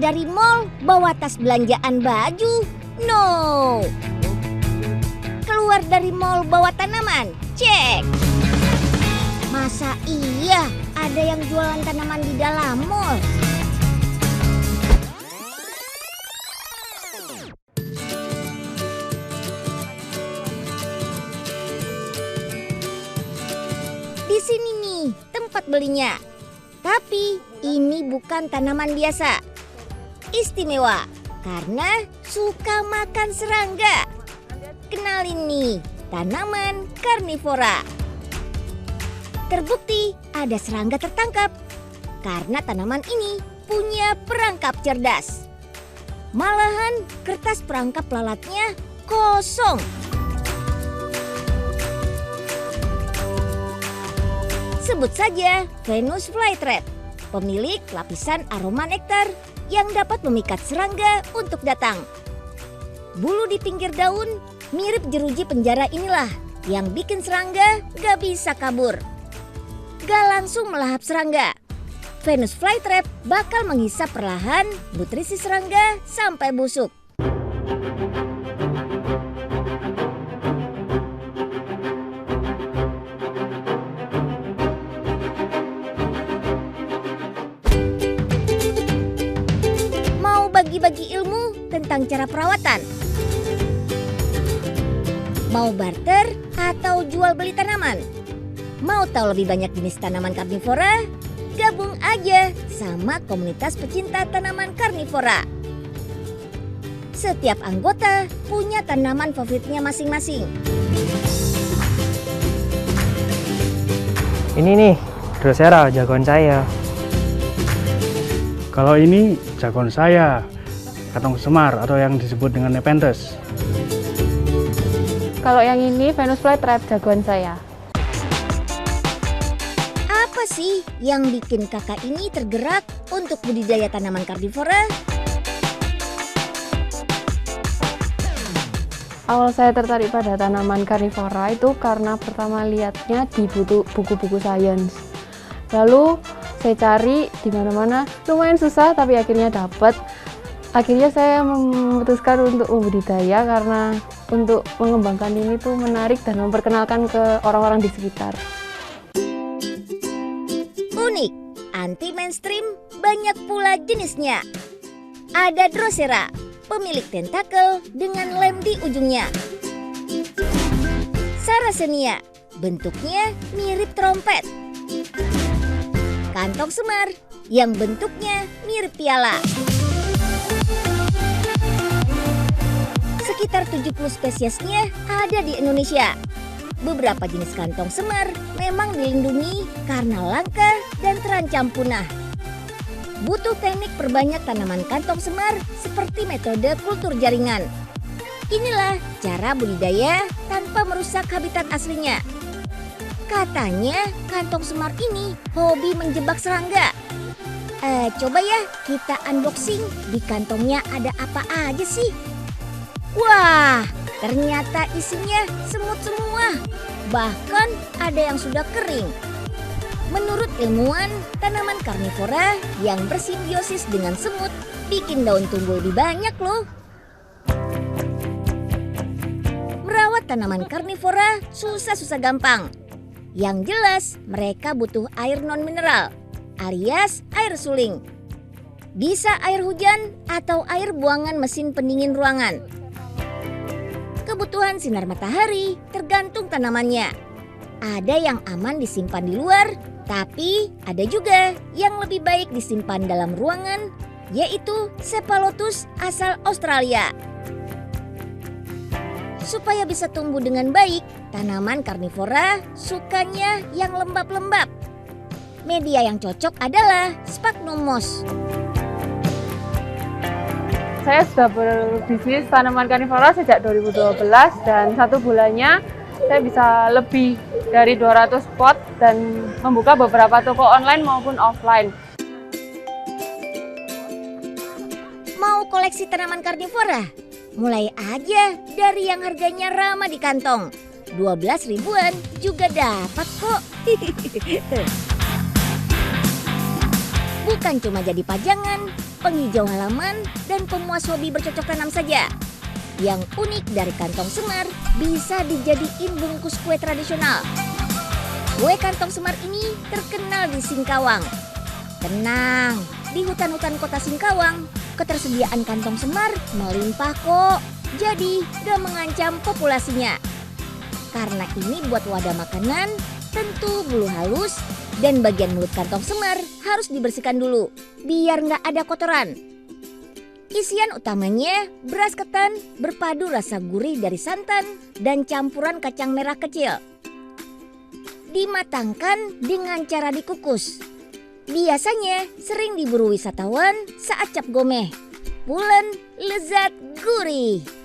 dari mall bawa tas belanjaan baju? No. Keluar dari mall bawa tanaman? Cek. Masa iya ada yang jualan tanaman di dalam mall? Di sini nih tempat belinya. Tapi ini bukan tanaman biasa. Istimewa karena suka makan serangga. Kenalin nih, tanaman karnivora. Terbukti ada serangga tertangkap karena tanaman ini punya perangkap cerdas. Malahan kertas perangkap lalatnya kosong. Sebut saja Venus flytrap, pemilik lapisan aroma nektar yang dapat memikat serangga untuk datang. Bulu di pinggir daun mirip jeruji penjara inilah yang bikin serangga gak bisa kabur. Gak langsung melahap serangga. Venus flytrap bakal menghisap perlahan nutrisi serangga sampai busuk. Bagi-bagi ilmu tentang cara perawatan? Mau barter atau jual beli tanaman? Mau tahu lebih banyak jenis tanaman karnivora? Gabung aja sama komunitas pecinta tanaman karnivora. Setiap anggota punya tanaman favoritnya masing-masing. Ini nih, Drosera, jagoan saya. Kalau ini jagoan saya, Katong Semar atau yang disebut dengan Nepenthes. Kalau yang ini Venus flytrap, jagoan saya. Apa sih yang bikin kakak ini tergerak untuk budidaya tanaman karnivora? Awal saya tertarik pada tanaman karnivora itu karena pertama lihatnya di buku-buku sains. Lalu saya cari di mana-mana, lumayan susah tapi akhirnya dapat. Akhirnya saya memutuskan untuk membudidaya karena untuk mengembangkan ini tuh menarik dan memperkenalkan ke orang-orang di sekitar. Unik, anti mainstream, banyak pula jenisnya. Ada Drosera, pemilik tentakel dengan lem di ujungnya. Sarracenia, bentuknya mirip trompet. Kantong semar, yang bentuknya mirip piala. Sekitar 70 spesiesnya ada di Indonesia. Beberapa jenis kantong semar memang dilindungi karena langka dan terancam punah. Butuh teknik perbanyak tanaman kantong semar seperti metode kultur jaringan. Inilah cara budidaya tanpa merusak habitat aslinya. Katanya kantong semar ini hobi menjebak serangga. Coba ya kita unboxing, di kantongnya ada apa aja sih? Wah, ternyata isinya semut semua. Bahkan ada yang sudah kering. Menurut ilmuwan, tanaman karnivora yang bersimbiosis dengan semut bikin daun tumbuh lebih banyak loh. Merawat tanaman karnivora susah-susah gampang. Yang jelas mereka butuh air non-mineral alias air suling. Bisa air hujan atau air buangan mesin pendingin ruangan. Kebutuhan sinar matahari tergantung tanamannya. Ada yang aman disimpan di luar, tapi ada juga yang lebih baik disimpan dalam ruangan, yaitu Cephalotus asal Australia. Supaya bisa tumbuh dengan baik, tanaman karnivora sukanya yang lembab-lembab. Media yang cocok adalah sphagnum moss. Saya sudah berbisnis tanaman karnivora sejak 2012 dan 1 bulannya saya bisa lebih dari 200 pot dan membuka beberapa toko online maupun offline. Mau koleksi tanaman karnivora? Mulai aja dari yang harganya ramah di kantong. 12 ribuan juga dapat kok. Bukan cuma jadi pajangan, penghijau halaman, dan pemuas hobi bercocok tanam saja. Yang unik dari kantong semar bisa dijadiin bungkus kue tradisional. Kue kantong semar ini terkenal di Singkawang. Tenang, di hutan-hutan kota Singkawang, ketersediaan kantong semar melimpah kok. Jadi gak mengancam populasinya. Karena ini buat wadah makanan, tentu bulu halus dan bagian mulut kantong semar harus dibersihkan dulu biar nggak ada kotoran. Isian utamanya beras ketan berpadu rasa gurih dari santan dan campuran kacang merah kecil. Dimatangkan dengan cara dikukus. Biasanya sering diburu wisatawan saat cap gomeh. Pulen, lezat, gurih.